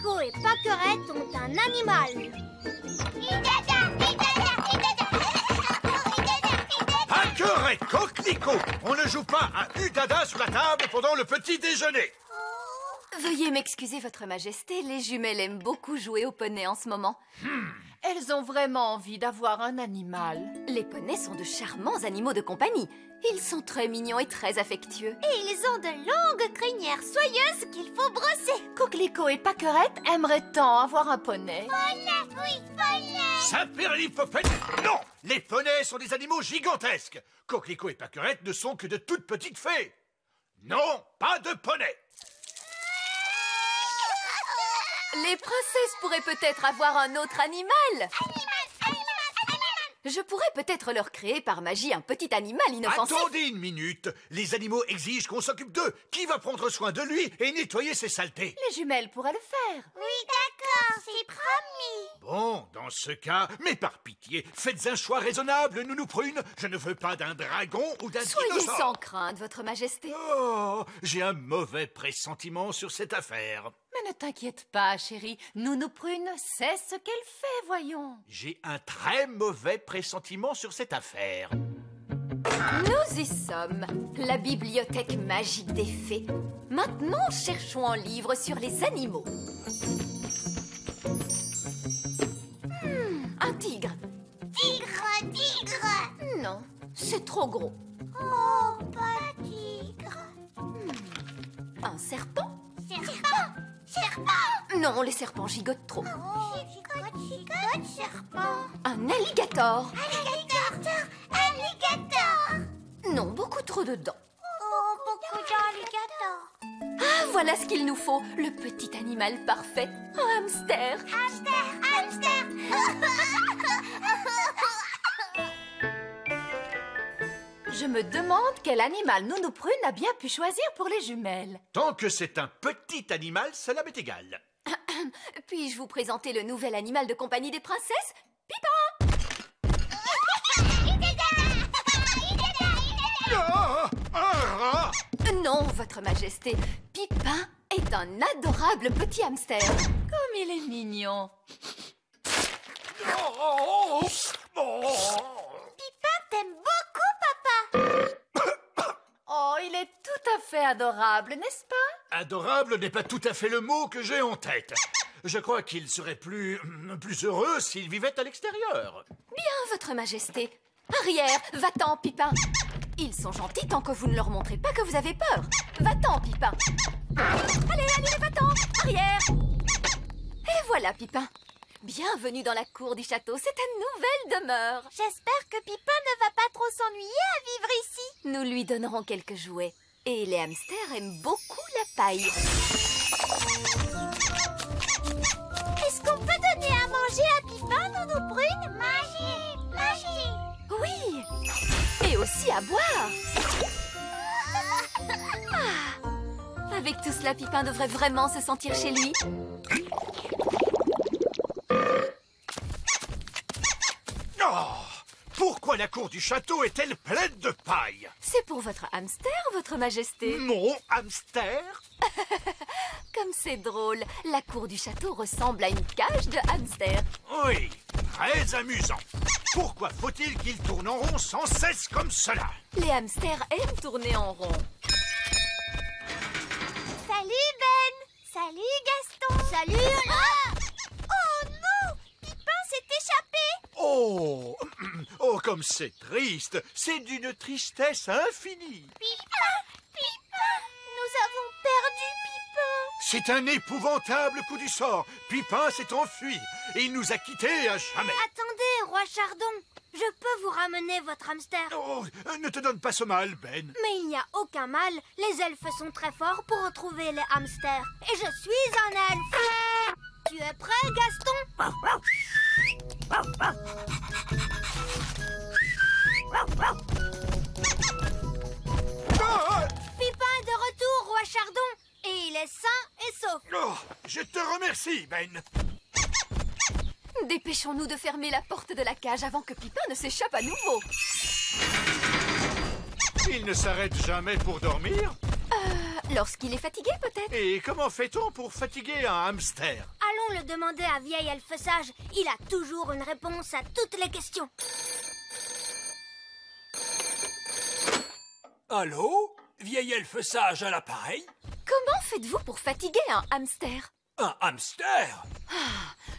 Coquelicot et Pâquerette ont un animal. Pâquerette, Coquelicot, on ne joue pas à Udada sous la table pendant le petit déjeuner. Veuillez m'excuser, Votre Majesté, les jumelles aiment beaucoup jouer au poney en ce moment. Elles ont vraiment envie d'avoir un animal. Les poneys sont de charmants animaux de compagnie. Ils sont très mignons et très affectueux. Et ils ont de longues crinières soyeuses qu'il faut brosser. Coquelicot et Pâquerette aimeraient tant avoir un poney. Saint-Pérlipopette, non! Les poneys sont des animaux gigantesques. Coquelicot et Pâquerette ne sont que de toutes petites fées. Non, pas de poney. Les princesses pourraient peut-être avoir un autre animal. Je pourrais peut-être leur créer par magie un petit animal inoffensif. Attendez une minute. Les animaux exigent qu'on s'occupe d'eux. Qui va prendre soin de lui et nettoyer ses saletés? Les jumelles pourraient le faire. Oui, d'accord, c'est promis. Bon, dans ce cas, mais par pitié, faites un choix raisonnable, Nounou Prune. Je ne veux pas d'un dragon ou d'un Soyez dinosaure. sans crainte, Votre Majesté. Oh, j'ai un mauvais pressentiment sur cette affaire. Mais ne t'inquiète pas, chérie. Nounou Prune sait ce qu'elle fait, voyons. J'ai un très mauvais pressentiment sur cette affaire. Nous y sommes. La bibliothèque magique des fées. Maintenant, cherchons un livre sur les animaux. Un tigre. Tigre. Non, c'est trop gros. Oh, pas tigre. Un serpent. Serpent. Non, les serpents gigotent trop. Gigote, serpent. Un alligator. Alligator. Non, beaucoup trop de dents. Oh, beaucoup d'alligators. Ah, voilà ce qu'il nous faut. Le petit animal parfait. Un hamster. Hamster. Je me demande quel animal Nounou Prune a bien pu choisir pour les jumelles. Tant que c'est un petit animal, cela m'est égal. Puis-je vous présenter le nouvel animal de compagnie des princesses, Pipa? Ah, ah, Non, Votre Majesté, Pipin est un adorable petit hamster. Comme il est mignon. oh, Pipin t'aime beaucoup, papa. Oh, il est tout à fait adorable, n'est-ce pas? Adorable n'est pas tout à fait le mot que j'ai en tête. Je crois qu'il serait plus heureux s'il vivait à l'extérieur. Bien, Votre Majesté. Arrière, va-t'en, Pipin. Ils sont gentils tant que vous ne leur montrez pas que vous avez peur. Va-t'en, Pipin. Allez, va-t'en, arrière. Et voilà, Pipin. Bienvenue dans la cour du château, c'est ta nouvelle demeure. J'espère que Pipin ne va pas trop s'ennuyer à vivre ici. Nous lui donnerons quelques jouets. Et les hamsters aiment beaucoup la paille. Est-ce qu'on peut donner à manger à Pipin, Nounou Prune? Magie. Oui, et aussi à boire. Avec tout cela, Pipin devrait vraiment se sentir chez lui. Oh, pourquoi la cour du château est-elle pleine de paille? C'est pour votre hamster, Votre Majesté. Mon hamster? Comme c'est drôle, la cour du château ressemble à une cage de hamster. Oui, très amusant. Pourquoi faut-il qu'il tourne en rond sans cesse comme cela? Les hamsters aiment tourner en rond. Salut, Ben. Salut, Gaston. Salut, Oh non, Pipin s'est échappé. Oh, oh, comme c'est triste. C'est d'une tristesse infinie. Pipin. Nous avons perdu Pipin. C'est un épouvantable coup du sort. Pipin s'est enfui et il nous a quittés à jamais. Attendez, Roi Chardon. Je peux vous ramener votre hamster. Oh, ne te donne pas ce mal, Ben. Mais il n'y a aucun mal. Les elfes sont très forts pour retrouver les hamsters. Et je suis un elfe. Tu es prêt, Gaston? Ah, Pipin est de retour, Roi Chardon. Et il est sain et sauf. oh, je te remercie, Ben. Dépêchons-nous de fermer la porte de la cage avant que Pipin ne s'échappe à nouveau. Il ne s'arrête jamais pour dormir? Lorsqu'il est fatigué, peut-être. Et comment fait-on pour fatiguer un hamster? Allons le demander à vieil elfe sage. Il a toujours une réponse à toutes les questions. Allô? Vieil elfe sage à l'appareil? Comment faites-vous pour fatiguer un hamster? Un hamster?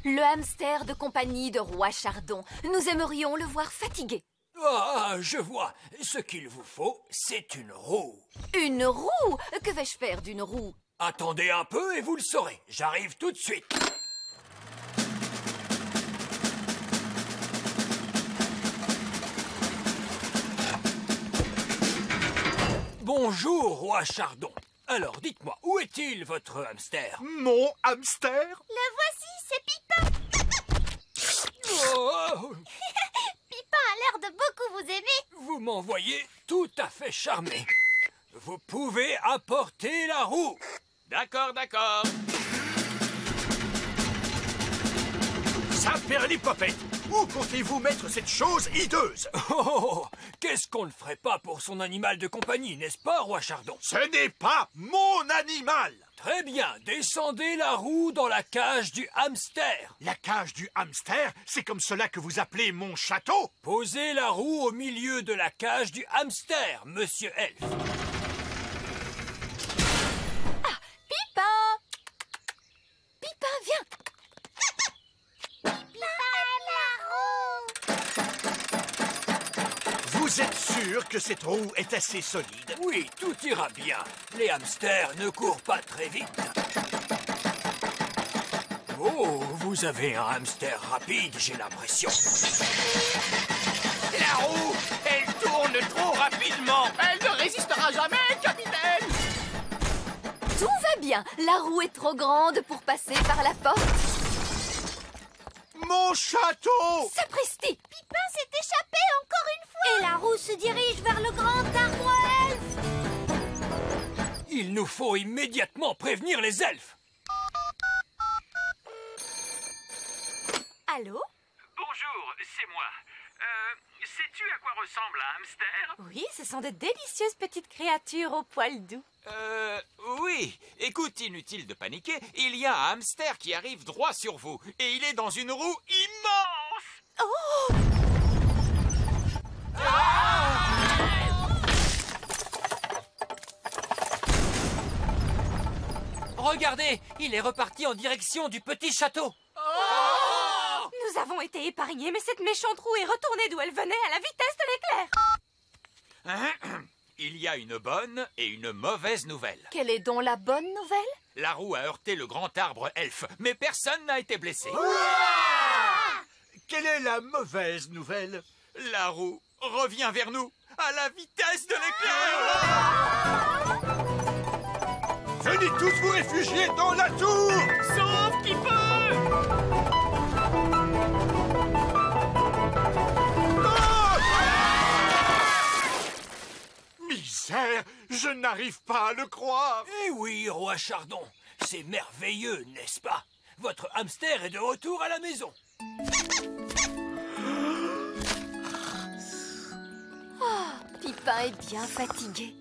Le hamster de compagnie de Roi Chardon. Nous aimerions le voir fatigué. Ah, je vois. Ce qu'il vous faut, c'est une roue. Une roue? Que vais-je faire d'une roue? Attendez un peu et vous le saurez. J'arrive tout de suite. Bonjour, Roi Chardon. Alors, dites-moi, où est-il, votre hamster? Mon hamster? Le voici, c'est Pipin. Oh, Pipin a l'air de beaucoup vous aimer. vous m'envoyez tout à fait charmé. Vous pouvez apporter la roue. D'accord, d'accord. Saperlipopette, où comptez-vous mettre cette chose hideuse? Oh, qu'est-ce qu'on ne ferait pas pour son animal de compagnie, n'est-ce pas, Roi Chardon? Ce n'est pas mon animal! Très bien, descendez la roue dans la cage du hamster. La cage du hamster, c'est comme cela que vous appelez mon château? Posez la roue au milieu de la cage du hamster, monsieur Elf. Pipin! Pipin, viens! Vous êtes sûr que cette roue est assez solide? Oui, tout ira bien. Les hamsters ne courent pas très vite. Oh, vous avez un hamster rapide, j'ai l'impression. La roue, elle tourne trop rapidement. Elle ne résistera jamais, capitaine. Tout va bien. La roue est trop grande pour passer par la porte. Mon château! Sapristi! Pipin s'est échappé encore une fois. Et la roue se dirige vers le grand arbre elfe. Il nous faut immédiatement prévenir les elfes. Allô? Bonjour, c'est moi. Sais-tu à quoi ressemble un hamster? Oui, ce sont de délicieuses petites créatures aux poils doux. Oui. Écoute, inutile de paniquer. Il y a un hamster qui arrive droit sur vous. Et il est dans une roue immense. Regardez, il est reparti en direction du petit château. Nous avons été épargnés, mais cette méchante roue est retournée d'où elle venait à la vitesse de l'éclair. Il y a une bonne et une mauvaise nouvelle. Quelle est donc la bonne nouvelle? La roue a heurté le grand arbre elfe, mais personne n'a été blessé. Quelle est la mauvaise nouvelle? La roue revient vers nous à la vitesse de l'éclair. Venez tous vous réfugier dans la tour! Sauf qui peut. Misère, je n'arrive pas à le croire. Eh oui, Roi Chardon, c'est merveilleux, n'est-ce pas? Votre hamster est de retour à la maison. Pipin est bien fatigué.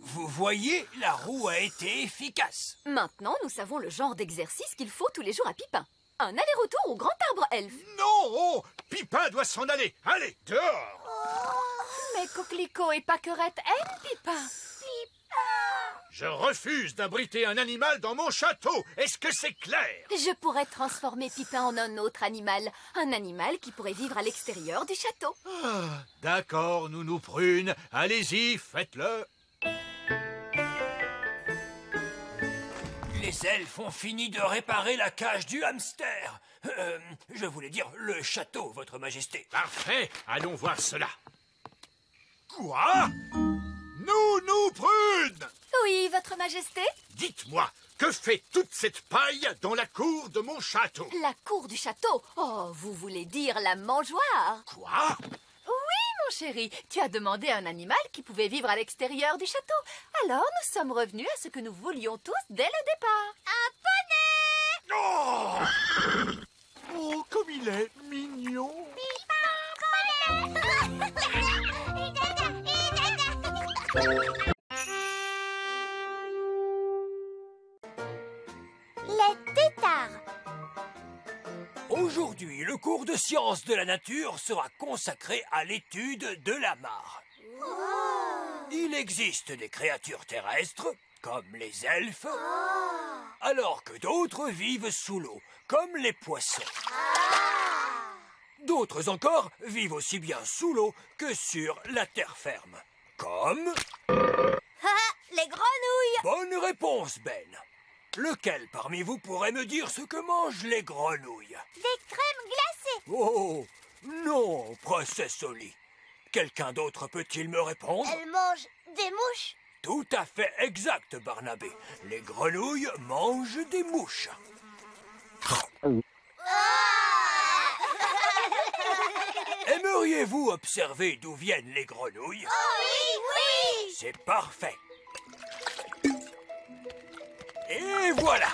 Vous voyez, la roue a été efficace. Maintenant, nous savons le genre d'exercice qu'il faut tous les jours à Pipin. Un aller-retour au grand arbre elfe. Non! Pipin doit s'en aller. Allez, dehors! Mais Coquelicot et Pâquerette aiment Pipin. Je refuse d'abriter un animal dans mon château. Est-ce que c'est clair? Je pourrais transformer Pipin en un autre animal. Un animal qui pourrait vivre à l'extérieur du château. D'accord, Nounou Prune. Allez-y, faites-le. Les elfes ont fini de réparer la cage du hamster. Je voulais dire le château, votre majesté. Parfait, allons voir cela. Quoi? Nounou Prune! Oui, votre majesté? Dites-moi, que fait toute cette paille dans la cour de mon château? La cour du château? Oh, vous voulez dire la mangeoire? Quoi? Mon chéri, tu as demandé un animal qui pouvait vivre à l'extérieur du château. Alors, nous sommes revenus à ce que nous voulions tous dès le départ. Oh! Oh, comme il est mignon! Aujourd'hui, le cours de sciences de la nature sera consacré à l'étude de la mare. Il existe des créatures terrestres, comme les elfes, alors que d'autres vivent sous l'eau, comme les poissons. D'autres encore vivent aussi bien sous l'eau que sur la terre ferme, comme... Les grenouilles! Bonne réponse, Ben. Lequel parmi vous pourrait me dire ce que mangent les grenouilles? Des crèmes glacées! Oh, non, princesse Oli. Quelqu'un d'autre peut-il me répondre? Elles mangent des mouches! Tout à fait exact, Barnabé. Les grenouilles mangent des mouches. Aimeriez-vous observer d'où viennent les grenouilles? Oh oui, oui! C'est parfait. Et voilà!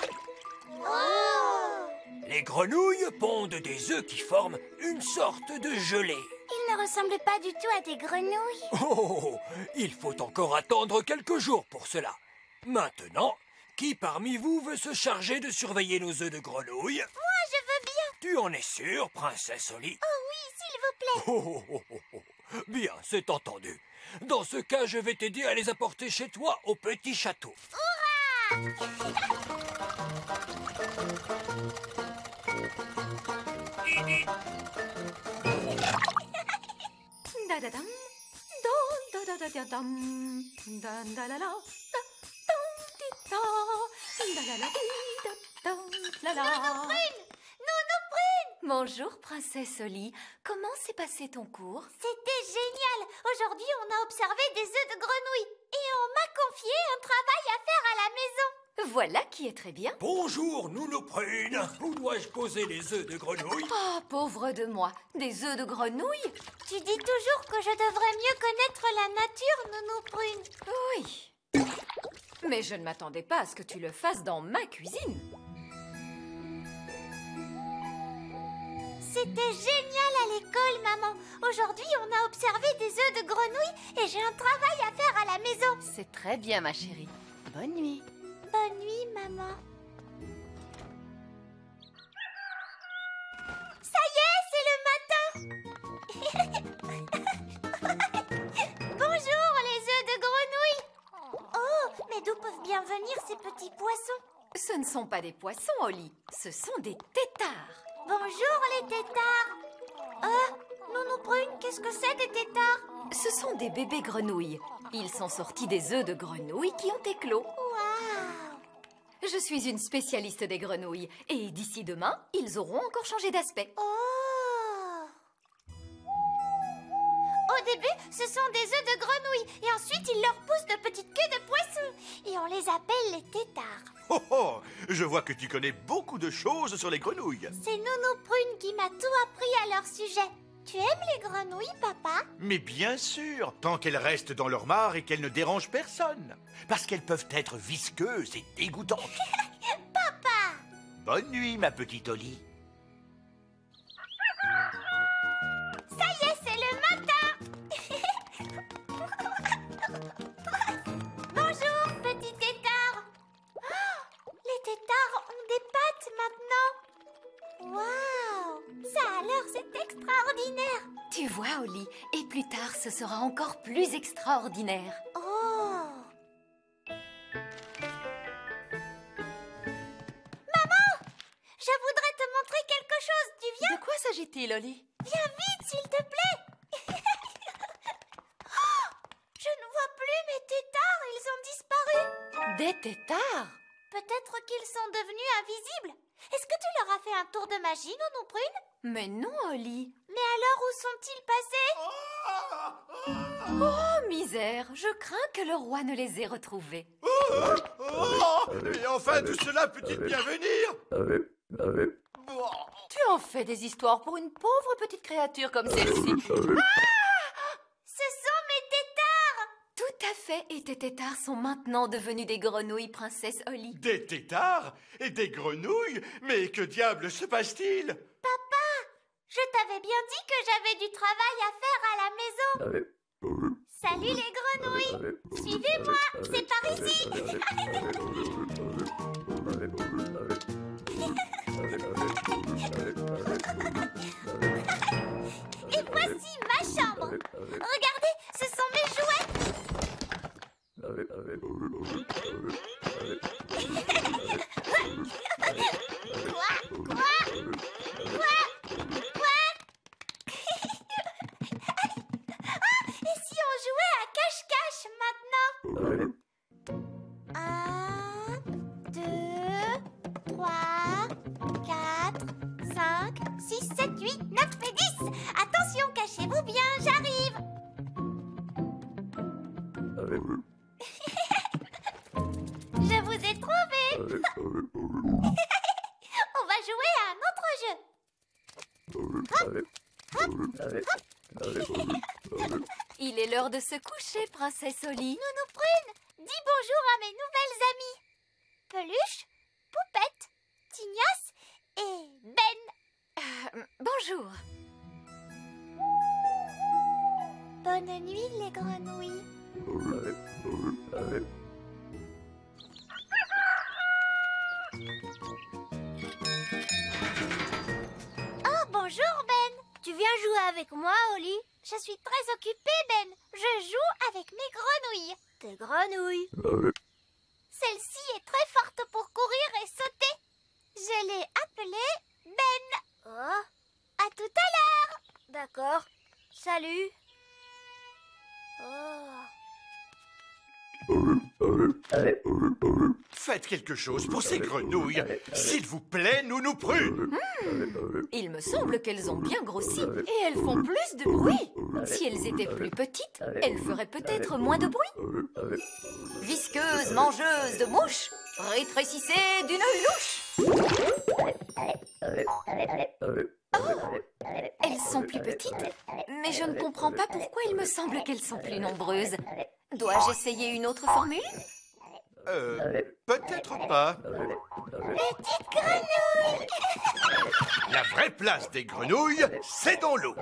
Les grenouilles pondent des œufs qui forment une sorte de gelée. Ils ne ressemblent pas du tout à des grenouilles. Oh, il faut encore attendre quelques jours pour cela. Maintenant, qui parmi vous veut se charger de surveiller nos œufs de grenouille? Moi, je veux bien. Tu en es sûre, princesse Oli? Oh oui, s'il vous plaît. Bien, c'est entendu. Dans ce cas, je vais t'aider à les apporter chez toi au petit château. Da-da-dam, da-da-da-da-da-dam, da-da-la-la, da-dam-di-da, da-la-la-di-da-dam-la-la. Nounou Prune! Bonjour, princesse Oli. Comment s'est passé ton cours? C'était génial. Aujourd'hui, on a observé des œufs de grenouille. Et on m'a confié un travail à faire à la maison. Voilà qui est très bien. Bonjour, Nounou Prune. Où dois-je poser les œufs de grenouille? Oh, pauvre de moi. Des œufs de grenouille? Tu dis toujours que je devrais mieux connaître la nature, Nounou Prune. Oui. Mais je ne m'attendais pas à ce que tu le fasses dans ma cuisine. C'était génial à l'école, maman. Aujourd'hui, on a observé des œufs de grenouille et j'ai un travail à faire à la maison. C'est très bien, ma chérie. Bonne nuit. Bonne nuit, maman. Ça y est, c'est le matin. Bonjour, les œufs de grenouille. Oh, mais d'où peuvent bien venir ces petits poissons? Ce ne sont pas des poissons, Oli. Ce sont des têtards. Bonjour, les têtards. Nounou Prune, qu'est-ce que c'est des têtards? Ce sont des bébés grenouilles. Ils sont sortis des œufs de grenouilles qui ont éclos. Waouh! Je suis une spécialiste des grenouilles. Et d'ici demain, ils auront encore changé d'aspect. Oh! Au début, ce sont des œufs de grenouille. Et ensuite, ils leur poussent de petites queues de poisson. Et on les appelle les têtards. Oh oh, je vois que tu connais beaucoup de choses sur les grenouilles. C'est Nounou Prune qui m'a tout appris à leur sujet. Tu aimes les grenouilles, papa? Mais bien sûr, tant qu'elles restent dans leur mare et qu'elles ne dérangent personne. Parce qu'elles peuvent être visqueuses et dégoûtantes. Papa! Bonne nuit, ma petite Oli. Ça y est, c'est le matin! Bonjour, petit tétard! Oh, les tétards ont des pattes maintenant! Waouh! Ça alors, c'est extraordinaire! Tu vois, Oli, et plus tard, ce sera encore plus extraordinaire. Oh! Maman! Je voudrais te montrer quelque chose, tu viens? De quoi s'agit-il, Oli? Viens vite, s'il te plaît! Oh, je ne vois plus mes tétards, ils ont disparu! Des têtards? Peut-être qu'ils sont devenus invisibles. Est-ce que tu leur as fait un tour de magie, Nounou Prune? Mais non, Oli. Mais alors, où sont-ils passés? Oh, misère, je crains que le roi ne les ait retrouvés. Oh, et enfin de cela peut-il bien venir? Tu en fais des histoires pour une pauvre petite créature comme celle-ci. Ce sont mes tétards! Tout à fait, et tes tétards sont maintenant devenus des grenouilles, princesse Oli. Des tétards et des grenouilles? Mais que diable se passe-t-il? Papa, je t'avais bien dit que j'avais du travail à faire à la maison. Salut les grenouilles! Suivez-moi, c'est par ici! On va jouer à un autre jeu. Il est l'heure de se coucher, princesse Oli. Nounou Prune, dis bonjour à mes nouvelles amies. Peluche, Poupette, Tignasse et Ben. Bonjour. Bonne nuit les grenouilles. Oh, bonjour Ben. Tu viens jouer avec moi, Oli? Je suis très occupée Ben. Je joue avec mes grenouilles. Tes grenouilles. Celle-ci est très forte pour courir et sauter. Je l'ai appelée Ben. Oh, À tout à l'heure. d'accord. Salut. Oh. Faites quelque chose pour ces grenouilles. S'il vous plaît, Nounou Prune. Il me semble qu'elles ont bien grossi et elles font plus de bruit. Si elles étaient plus petites, elles feraient peut-être moins de bruit. Visqueuse, mangeuse de mouches, rétrécissez d'une louche. Elles sont plus petites, mais je ne comprends pas pourquoi il me semble qu'elles sont plus nombreuses. Dois-je essayer une autre formule? Peut-être pas. Petite grenouille. La vraie place des grenouilles, c'est dans l'eau.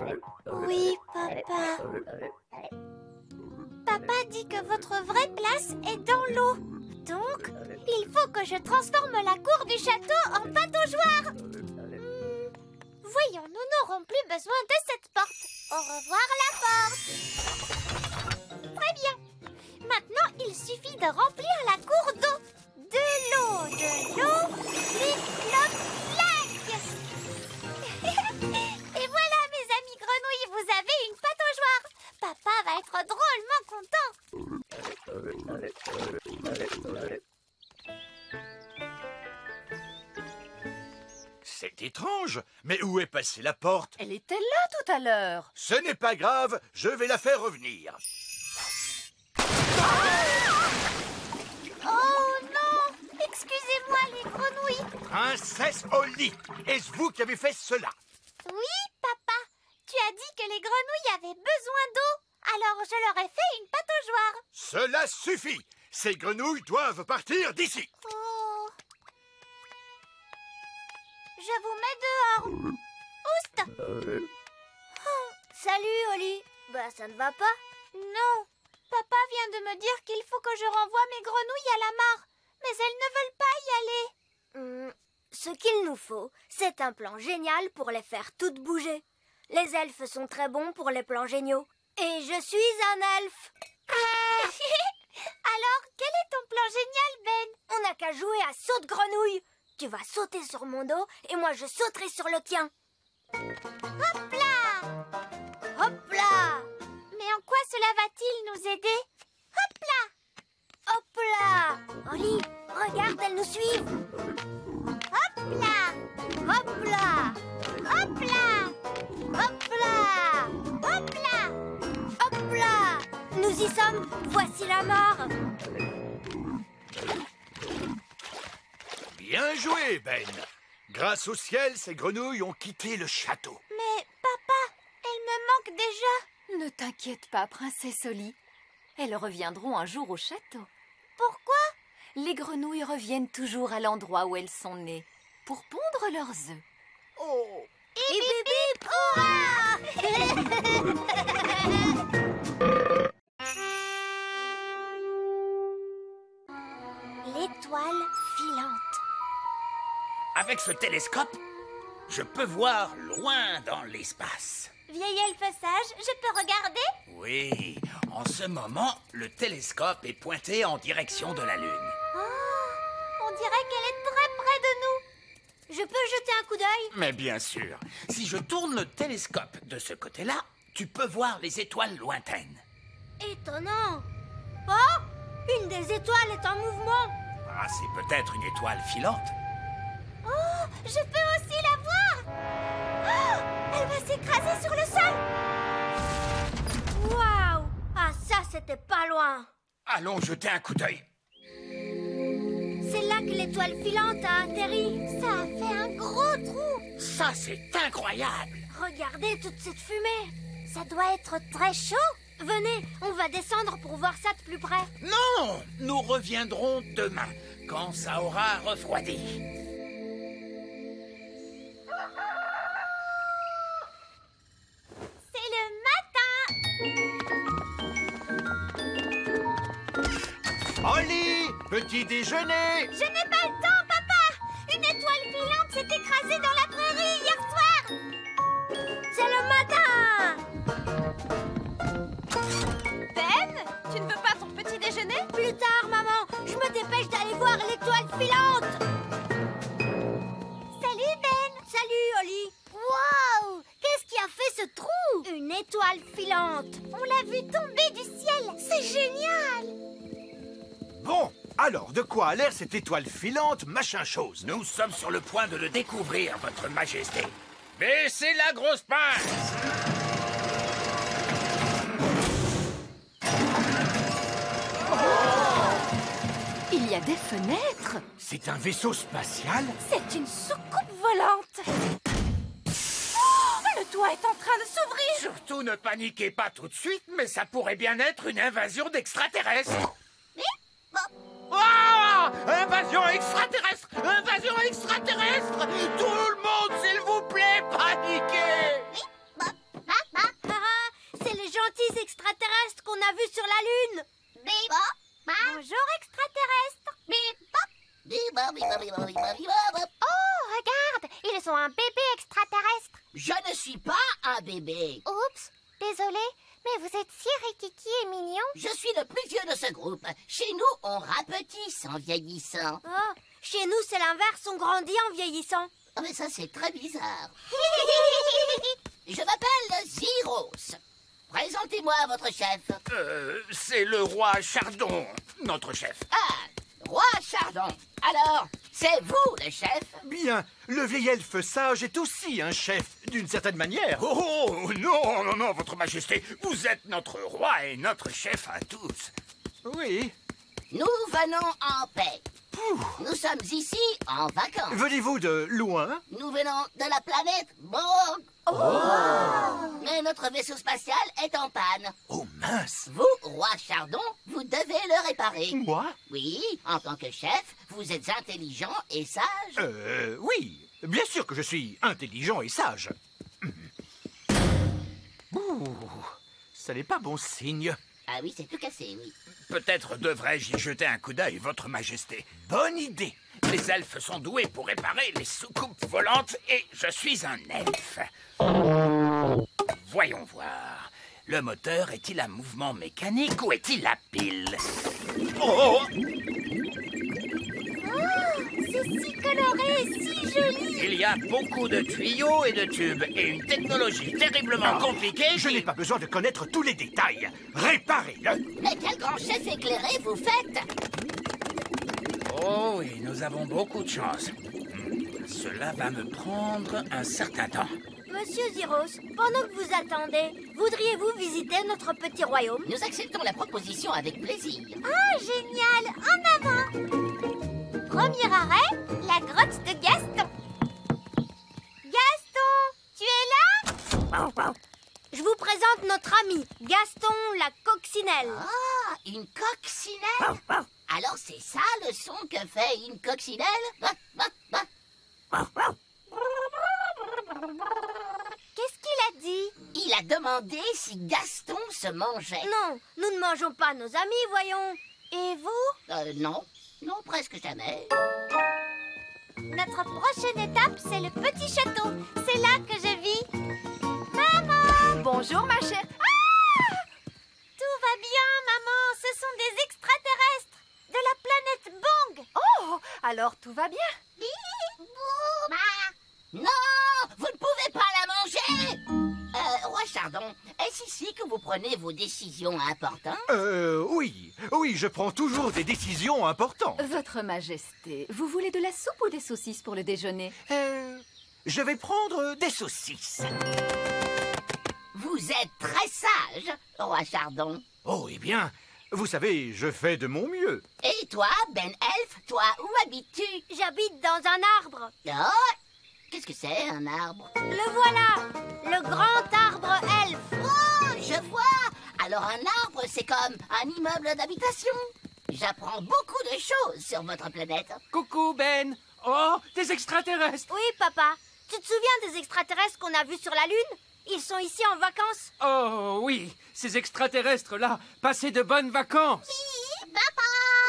Oui, papa. Papa dit que votre vraie place est dans l'eau. Donc, il faut que je transforme la cour du château en pataugeoire. Voyons, nous n'aurons plus besoin de cette porte. Au revoir la porte. Très bien. Maintenant, il suffit de remplir la cour d'eau. De l'eau, flip, flop, flac. Et voilà, mes amis grenouilles, vous avez une pataugeoire. Papa va être drôlement content. C'est étrange, mais où est passée la porte? Elle était là tout à l'heure. Ce n'est pas grave, je vais la faire revenir. Oh non! Excusez-moi les grenouilles. Princesse Oli, est-ce vous qui avez fait cela? Oui, papa. Tu as dit que les grenouilles avaient besoin d'eau. Alors je leur ai fait une pataugeoire. Cela suffit. Ces grenouilles doivent partir d'ici. Oh. Je vous mets dehors. Oust! Salut, Oli. Bah, ça ne va pas. Non. Papa vient de me dire qu'il faut que je renvoie mes grenouilles à la mare. Mais elles ne veulent pas y aller. Ce qu'il nous faut, c'est un plan génial pour les faire toutes bouger. Les elfes sont très bons pour les plans géniaux. Et je suis un elfe. Alors, quel est ton plan génial, Ben? On n'a qu'à jouer à saute-grenouille. Tu vas sauter sur mon dos et moi je sauterai sur le tien. Hop là! Hop là! Mais en quoi cela va-t-il nous aider? Hop là! Hop là! Oli, regarde, elles nous suivent. Hop là! Hop là! Hop là! Hop là! Hop là! Hop là! Nous y sommes. Voici la mare. Bien joué, Ben. Grâce au ciel, ces grenouilles ont quitté le château. Mais papa, elles me manquent déjà. Ne t'inquiète pas, princesse Oli. Elles reviendront un jour au château. Pourquoi? Les grenouilles reviennent toujours à l'endroit où elles sont nées, pour pondre leurs œufs. Oh! Hip hip hip, hurrah! L'étoile filante. Avec ce télescope, je peux voir loin dans l'espace. Vieil elfe sage, je peux regarder? Oui, en ce moment, le télescope est pointé en direction de la Lune. Oh, on dirait qu'elle est très près de nous. Je peux jeter un coup d'œil? Mais bien sûr, si je tourne le télescope de ce côté-là, tu peux voir les étoiles lointaines. Étonnant. Oh, une des étoiles est en mouvement. Ah, c'est peut-être une étoile filante. Oh, je peux aussi la voir. Oh, elle va s'écraser sur le sol. Waouh! Ça, c'était pas loin. Allons jeter un coup d'œil. C'est là que l'étoile filante a atterri. Ça a fait un gros trou. Ça, c'est incroyable. Regardez toute cette fumée. Ça doit être très chaud. Venez, on va descendre pour voir ça de plus près. Non, nous reviendrons demain, quand ça aura refroidi. C'est le matin. Oli, petit déjeuner. Je n'ai pas le temps, papa. Une étoile filante s'est écrasée dans la prairie hier soir. C'est le matin. Ben, tu ne veux pas ton petit déjeuner? Plus tard, maman. Je me dépêche d'aller voir l'étoile filante. Salut, Ben. Salut, Oli. Waouh! Qu'est-ce qui a fait ce trou? Une étoile filante. On l'a vu tomber du ciel. C'est génial. Bon, alors, de quoi a l'air cette étoile filante, machin chose? Nous sommes sur le point de le découvrir, votre majesté. Baissez la grosse pince. Il y a des fenêtres. C'est un vaisseau spatial? C'est une soucoupe volante. Oh, le toit est en train de s'ouvrir. Surtout ne paniquez pas tout de suite, mais ça pourrait bien être une invasion d'extraterrestres. Ah! Invasion extraterrestre! Invasion extraterrestre! Tout le monde, s'il vous plaît, paniquez! C'est les gentils extraterrestres qu'on a vus sur la Lune. Bonjour, extraterrestres. Oh, regarde, ils ont un bébé extraterrestre. Je ne suis pas un bébé. Oups, désolé, mais vous êtes si rikiki et mignon. Je suis le plus vieux de ce groupe. Chez nous, on rapetisse en vieillissant. Oh, chez nous, c'est l'inverse, on grandit en vieillissant. Oh, mais ça, c'est très bizarre. Je m'appelle Zyros. Présentez-moi votre chef. C'est le roi Chardon, notre chef. Ah, roi Chardon. Alors, c'est vous le chef? Bien, le vieil elfe sage est aussi un chef, d'une certaine manière. Oh, non, non, non, votre majesté, vous êtes notre roi et notre chef à tous. Oui. Nous venons en paix. Nous sommes ici en vacances. Venez-vous de loin? Nous venons de la planète Borg. Oh! Mais notre vaisseau spatial est en panne. Oh mince! Vous, roi Chardon, vous devez le réparer. Moi? Oui, en tant que chef, vous êtes intelligent et sage. Oui. Bien sûr que je suis intelligent et sage. Ouh, ça n'est pas bon signe. Ah oui, c'est tout cassé, oui. Peut-être devrais-je y jeter un coup d'œil, votre majesté. Bonne idée. Les elfes sont doués pour réparer les soucoupes volantes et je suis un elfe. Voyons voir. Le moteur est-il à mouvement mécanique ou est-il à pile? Oh! C'est si coloré et si joli. Il y a beaucoup de tuyaux et de tubes et une technologie terriblement compliquée. Je n'ai pas besoin de connaître tous les détails. Réparez-le. Mais quel grand chef éclairé vous faites! Oh oui, nous avons beaucoup de chance. Cela va me prendre un certain temps. Monsieur Zyros, pendant que vous attendez, voudriez-vous visiter notre petit royaume? Nous acceptons la proposition avec plaisir. Oh, génial. En avant. Premier arrêt, la grotte de Gaston. Gaston, tu es là? Je vous présente notre ami, Gaston la coccinelle. Ah, une coccinelle? Alors c'est ça le son que fait une coccinelle? Qu'est-ce qu'il a dit? Il a demandé si Gaston se mangeait. Non, nous ne mangeons pas nos amis, voyons. Et vous? Non. Non, presque jamais. Notre prochaine étape, c'est le petit château. C'est là que je vis. Maman! Bonjour, ma chère. Ah! Tout va bien, maman. Ce sont des extraterrestres de la planète Bong. Oh, alors tout va bien. Non, vous ne pouvez pas la manger. Roi Chardon, est-ce ici que vous prenez vos décisions importantes? Oui. Oui, je prends toujours des décisions importantes. Votre Majesté, vous voulez de la soupe ou des saucisses pour le déjeuner? Je vais prendre des saucisses. Vous êtes très sage, Roi Chardon. Oh, eh bien, Vous savez, je fais de mon mieux. Et toi, Ben Elf, toi, où habites-tu? J'habite dans un arbre. Oh, qu'est-ce que c'est, un arbre? Le voilà, le grand arbre elfe. Oh, je vois. Alors un arbre, c'est comme un immeuble d'habitation. J'apprends beaucoup de choses sur votre planète. Coucou, Ben. Oh, des extraterrestres. Oui, papa. Tu te souviens des extraterrestres qu'on a vus sur la Lune? Ils sont ici en vacances. Oh, oui, ces extraterrestres-là, passez de bonnes vacances.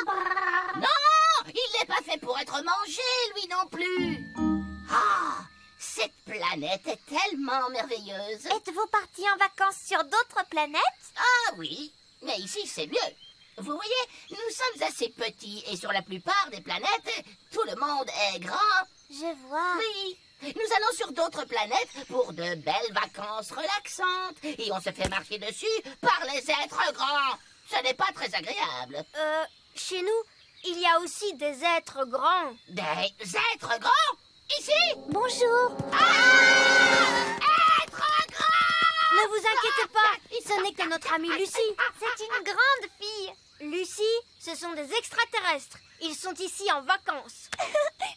Non, il n'est pas fait pour être mangé, lui non plus. Ah, cette planète est tellement merveilleuse. Êtes-vous partis en vacances sur d'autres planètes? Ah oui, mais ici c'est mieux. Vous voyez, nous sommes assez petits et sur la plupart des planètes, tout le monde est grand. Je vois. Oui, nous allons sur d'autres planètes pour de belles vacances relaxantes et on se fait marcher dessus par les êtres grands. Ce n'est pas très agréable. Chez nous, il y a aussi des êtres grands. Des êtres grands? Ici? Bonjour. Êtres grands! Ne vous inquiétez pas, ce n'est que notre amie Lucie. C'est une grande fille. Lucie, ce sont des extraterrestres. Ils sont ici en vacances.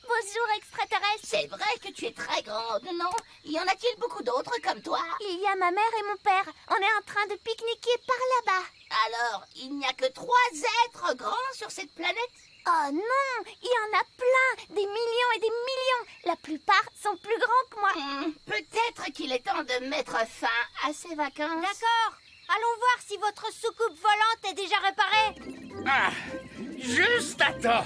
Bonjour, extraterrestre. C'est vrai que tu es très grande, non? Y en a-t-il beaucoup d'autres comme toi? Il y a ma mère et mon père. On est en train de pique-niquer par là-bas. Alors, il n'y a que 3 êtres grands sur cette planète? Oh non, il y en a plein, des millions et des millions. La plupart sont plus grands que moi. Peut-être qu'il est temps de mettre fin à ces vacances. D'accord. Allons voir si votre soucoupe volante est déjà réparée. Ah, juste à temps.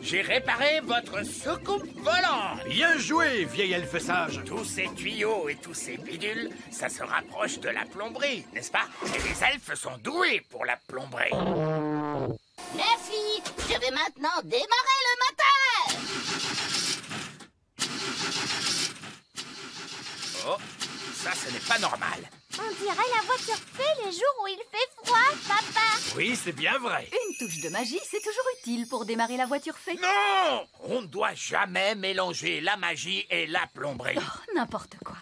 J'ai réparé votre soucoupe volante. Bien joué, vieil elfe sage. Tous ces tuyaux et tous ces bidules, ça se rapproche de la plomberie, n'est-ce pas? Et les elfes sont doués pour la plomberie. Merci. Je vais maintenant démarrer le moteur. Oh, ça, ce n'est pas normal. On dirait la voiture fée les jours où il fait froid, papa. Oui, c'est bien vrai. Une touche de magie, c'est toujours utile pour démarrer la voiture fée. Non! On ne doit jamais mélanger la magie et la plomberie. Oh, n'importe quoi.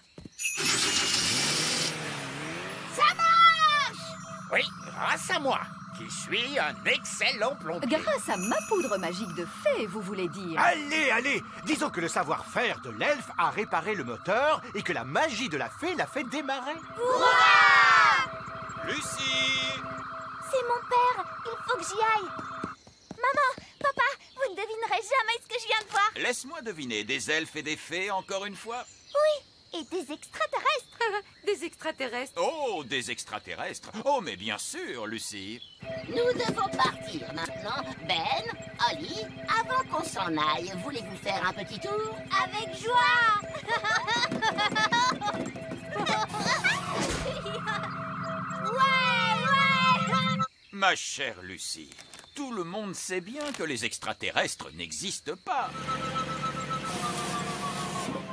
Ça marche! Oui, grâce à moi, qui suis un excellent plombier. Grâce à ma poudre magique de fée, vous voulez dire? Allez, allez. Disons que le savoir-faire de l'elfe a réparé le moteur et que la magie de la fée l'a fait démarrer. Lucie! C'est mon père. Il faut que j'y aille. Maman, papa, vous ne devinerez jamais ce que je viens de voir. Laisse-moi deviner, des elfes et des fées encore une fois? Oui, et des extraterrestres. Des extraterrestres. Oh, des extraterrestres. Oh, mais bien sûr, Lucie. Nous devons partir maintenant. Ben, Ollie, avant qu'on s'en aille, voulez-vous faire un petit tour? Avec joie. Ouais. Ma chère Lucie, tout le monde sait bien que les extraterrestres n'existent pas.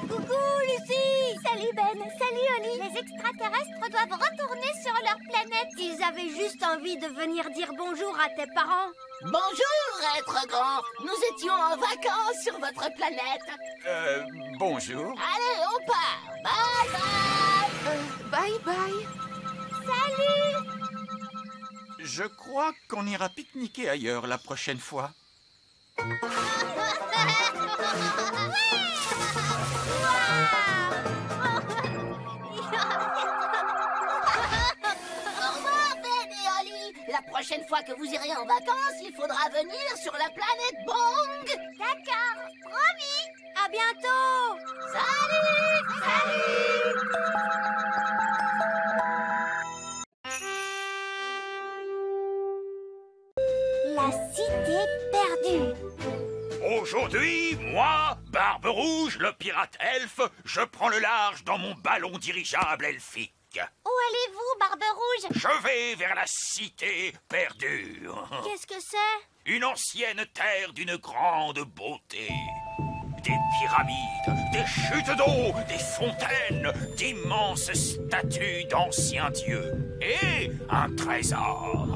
Coucou, Lucie. Salut, Ben. Salut, Ollie. Les extraterrestres doivent retourner sur leur planète. Ils avaient juste envie de venir dire bonjour à tes parents. Bonjour, êtres grands. Nous étions en vacances sur votre planète. Bonjour. Allez, on part. Bye bye. Bye bye. Salut. Je crois qu'on ira pique-niquer ailleurs la prochaine fois. Au revoir, Ben et Ollie. La prochaine fois que vous irez en vacances, il faudra venir sur la planète Bong. D'accord, promis. À bientôt. Salut. La cité perdue. Aujourd'hui, moi, Barbe Rouge, le pirate elfe, je prends le large dans mon ballon dirigeable elfique. Où allez-vous, Barbe Rouge? Je vais vers la cité perdue. Qu'est-ce que c'est? Une ancienne terre d'une grande beauté. Des pyramides, des chutes d'eau, des fontaines, d'immenses statues d'anciens dieux. Et un trésor.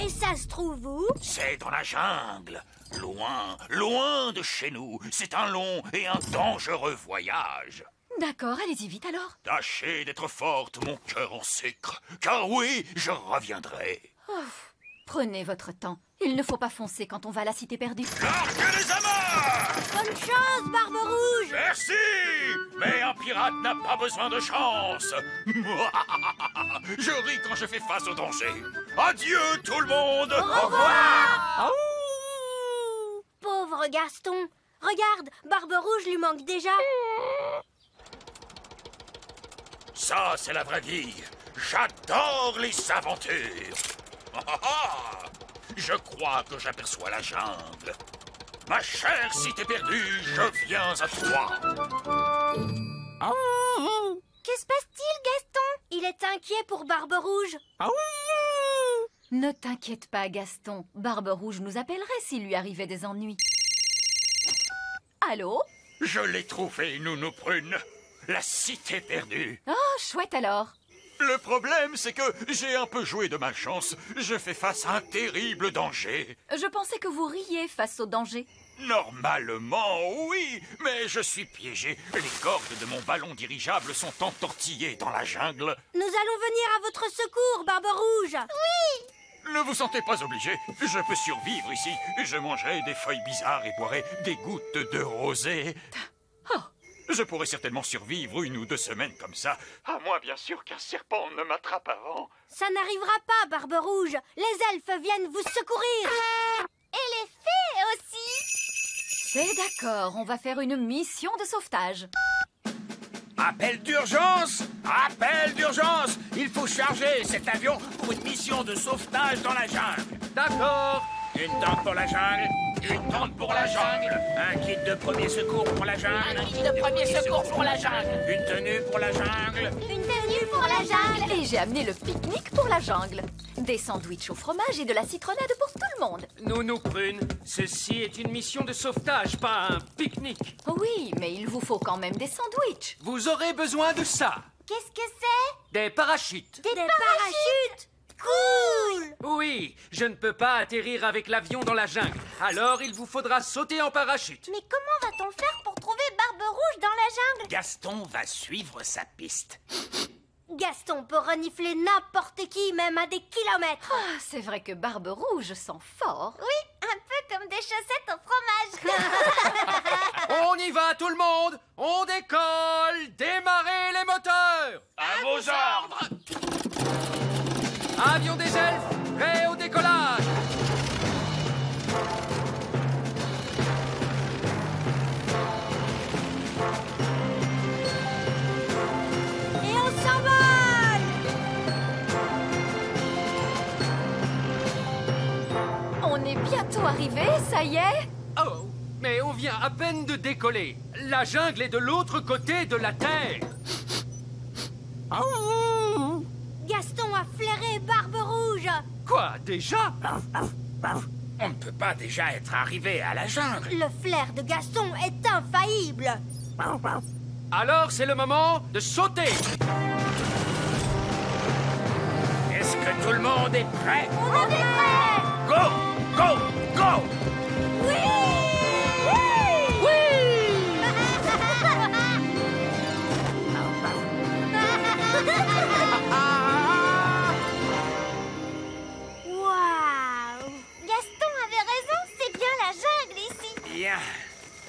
Et ça se trouve où? C'est dans la jungle. Loin, loin de chez nous. C'est un long et un dangereux voyage. D'accord, allez-y vite alors. Tâchez d'être forte, mon cœur en sucre. Car oui, je reviendrai. Prenez votre temps. Il ne faut pas foncer quand on va à la cité perdue. Larguez les amarres! Bonne chance, Barbe Rouge! Merci! Mais un pirate n'a pas besoin de chance. Je ris quand je fais face au danger. Adieu tout le monde! Au revoir! Pauvre Gaston! Regarde, Barbe Rouge lui manque déjà. Ça, c'est la vraie vie. J'adore les aventures. Je crois que j'aperçois la jungle. Ma chère cité perdue, je viens à toi. Que se passe-t-il, Gaston? Il est inquiet pour Barbe Rouge. Ne t'inquiète pas, Gaston. Barbe Rouge nous appellerait s'il lui arrivait des ennuis. Allô? Je l'ai trouvé, Nounou Prune. La cité perdue. Oh, chouette alors. Le problème, c'est que j'ai un peu joué de malchance. Je fais face à un terrible danger. Je pensais que vous riez face au danger. Normalement, oui, mais je suis piégé. Les cordes de mon ballon dirigeable sont entortillées dans la jungle. Nous allons venir à votre secours, Barbe Rouge. Ne vous sentez pas obligé. Je peux survivre ici. Je mangerai des feuilles bizarres et boirai des gouttes de rosée. Oh. Je pourrais certainement survivre 1 ou 2 semaines comme ça. À moins, bien sûr, qu'un serpent ne m'attrape avant. Ça n'arrivera pas, Barbe Rouge. Les elfes viennent vous secourir. Et les fées aussi. C'est d'accord, on va faire une mission de sauvetage. Appel d'urgence! Appel d'urgence! Il faut charger cet avion pour une mission de sauvetage dans la jungle. D'accord. Une tente pour la jungle. Une tente pour la jungle. Un kit de premier secours pour la jungle. Un kit de premier secours pour la jungle. Une tenue pour la jungle. Une tenue pour la jungle. Et j'ai amené le pique-nique pour la jungle. Des sandwichs au fromage et de la citronnade pour tout le monde. Nounou Prune, ceci est une mission de sauvetage, pas un pique-nique. Oui, mais il vous faut quand même des sandwichs. Vous aurez besoin de ça. Qu'est-ce que c'est? Des parachutes. Des parachutes? Cool! Oui, je ne peux pas atterrir avec l'avion dans la jungle. Alors il vous faudra sauter en parachute. Mais comment va-t-on faire pour trouver Barbe Rouge dans la jungle? Gaston va suivre sa piste. Gaston peut renifler n'importe qui, même à des kilomètres. Ah, c'est vrai que Barbe Rouge sent fort. Oui, un peu comme des chaussettes au fromage. On y va tout le monde. On décolle. Démarrez les moteurs. À vos ordres. Avion des elfes, prêt au décollage. Et on s'envole! On est bientôt arrivé, ça y est? Oh, mais on vient à peine de décoller. La jungle est de l'autre côté de la Terre. Gaston a flairé Barbe Rouge. Quoi, déjà? On ne peut pas déjà être arrivé à la jungle. Le flair de Gaston est infaillible. Alors c'est le moment de sauter. Est-ce que tout le monde est prêt? On est prêts! Go! Go! Go! Oui! Waouh! Gaston avait raison, c'est bien la jungle ici. Bien.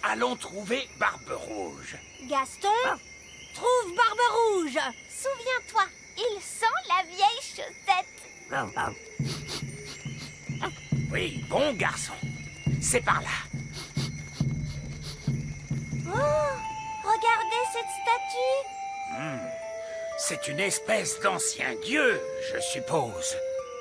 Allons trouver Barbe Rouge. Gaston, trouve Barbe Rouge. Souviens-toi, il sent la vieille chaussette. Oui, bon garçon. C'est par là. Oh, regardez cette statue. C'est une espèce d'ancien dieu, je suppose.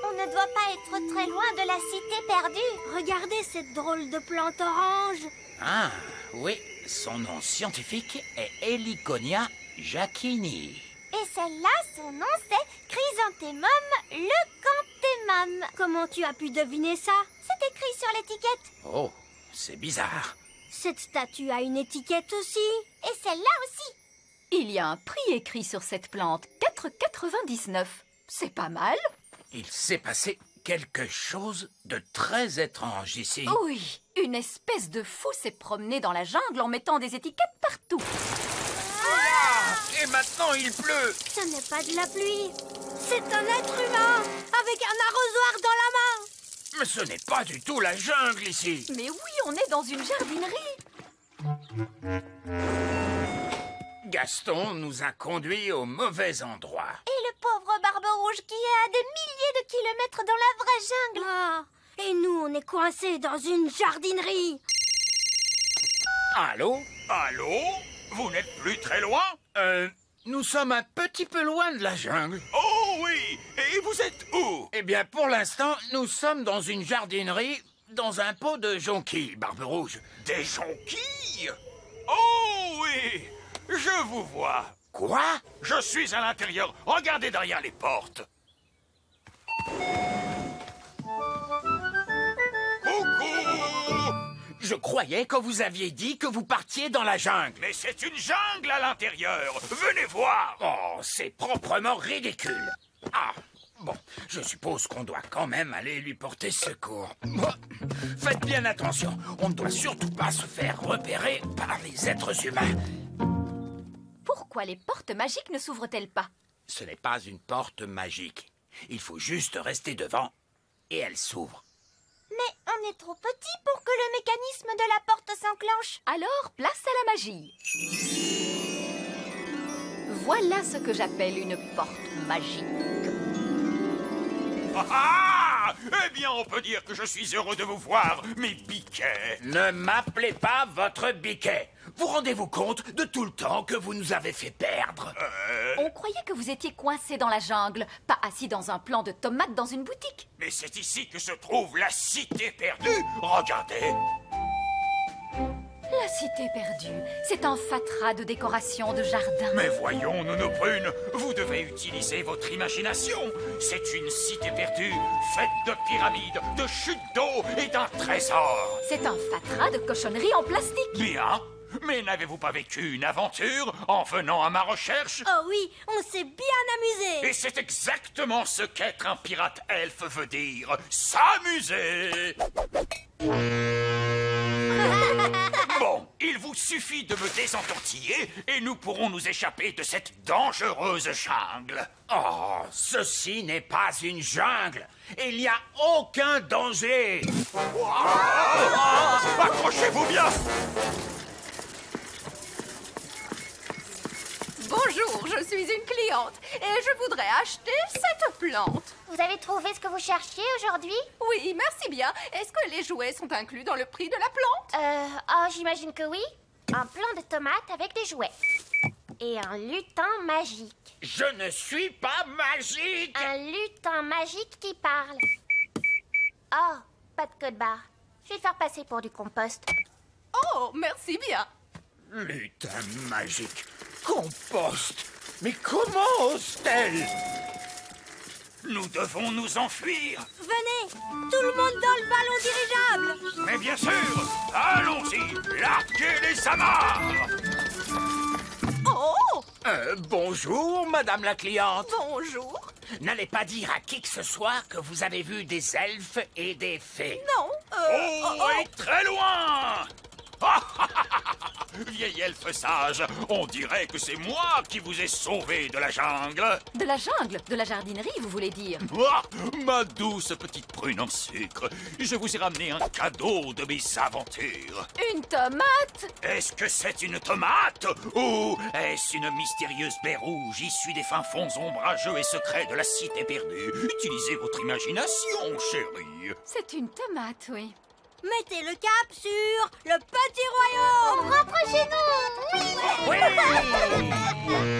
On ne doit pas être très loin de la cité perdue. Regardez cette drôle de plante orange. Ah, oui. Son nom scientifique est Heliconia jacquini. Et celle-là, son nom c'est Chrysanthemum leucanthemum. Comment tu as pu deviner ça? C'est écrit sur l'étiquette. Oh, c'est bizarre. Cette statue a une étiquette aussi. Et celle-là aussi. Il y a un prix écrit sur cette plante, 4,99. C'est pas mal. Il s'est passé quelque chose de très étrange ici. Oui, une espèce de fou s'est promené dans la jungle en mettant des étiquettes partout. Et maintenant il pleut. Ce n'est pas de la pluie. C'est un être humain avec un arrosoir dans la main. Mais ce n'est pas du tout la jungle ici. Mais oui, on est dans une jardinerie. Gaston nous a conduits au mauvais endroit. Et le pauvre Barbe Rouge qui est à des milliers de kilomètres dans la vraie jungle. Ah, et nous, on est coincés dans une jardinerie. Allô? Allô? Vous n'êtes plus très loin? Nous sommes un petit peu loin de la jungle. Oh oui! Et vous êtes où? Eh bien, pour l'instant, nous sommes dans une jardinerie, dans un pot de jonquilles, Barbe Rouge. Des jonquilles? Oh oui! Je vous vois. Quoi? Je suis à l'intérieur. Regardez derrière les portes. Coucou! Je croyais que vous aviez dit que vous partiez dans la jungle. Mais c'est une jungle à l'intérieur. Venez voir. Oh, c'est proprement ridicule. Ah, bon, je suppose qu'on doit quand même aller lui porter secours. Bon, faites bien attention. On ne doit surtout pas se faire repérer par les êtres humains. Pourquoi les portes magiques ne s'ouvrent-elles pas? Ce n'est pas une porte magique. Il faut juste rester devant et elle s'ouvre. Mais on est trop petit pour que le mécanisme de la porte s'enclenche. Alors, place à la magie. Voilà ce que j'appelle une porte magique. Ah! Eh bien, on peut dire que je suis heureux de vous voir, mes biquets. Ne m'appelez pas votre biquet. Vous rendez-vous compte de tout le temps que vous nous avez fait perdre? On croyait que vous étiez coincé dans la jungle, pas assis dans un plant de tomates dans une boutique. Mais c'est ici que se trouve la cité perdue. Regardez. La cité perdue, c'est un fatras de décoration de jardin. Mais voyons, Nounou Prune, vous devez utiliser votre imagination. C'est une cité perdue, faite de pyramides, de chutes d'eau et d'un trésor. C'est un fatras de cochonneries en plastique. Bien. Mais n'avez-vous pas vécu une aventure en venant à ma recherche? Oh oui, on s'est bien amusé. Et c'est exactement ce qu'être un pirate elfe veut dire. S'amuser. Bon, il vous suffit de me désentortiller et nous pourrons nous échapper de cette dangereuse jungle. Oh, ceci n'est pas une jungle. Il n'y a aucun danger. Accrochez-vous bien. Bonjour, je suis une cliente et je voudrais acheter cette plante. Vous avez trouvé ce que vous cherchiez aujourd'hui? Oui, merci bien. Est-ce que les jouets sont inclus dans le prix de la plante? J'imagine que oui. Un plant de tomates avec des jouets. Et un lutin magique. Je ne suis pas magique. Un lutin magique qui parle. Oh, pas de code barre. Je vais le faire passer pour du compost. Oh, merci bien. Lutin magique. Compost. Mais comment ose-t-elle? Nous devons nous enfuir. Venez, tout le monde dans le ballon dirigeable. Mais bien sûr, allons-y, larguez les amarres. Oh! Bonjour, madame la cliente. Bonjour. N'allez pas dire à qui que ce soit que vous avez vu des elfes et des fées. Non, et très loin. Vieil elfe sage, on dirait que c'est moi qui vous ai sauvé de la jungle. De la jungle? De la jardinerie, vous voulez dire? Ah, ma douce petite prune en sucre, je vous ai ramené un cadeau de mes aventures. Une tomate? Est-ce que c'est une tomate? Ou est-ce une mystérieuse baie rouge issue des fins fonds ombrageux et secrets de la cité perdue? Utilisez votre imagination, chérie. C'est une tomate, oui. Mettez le cap sur le petit royaume. Rapprochez-nous. Oui. Oui.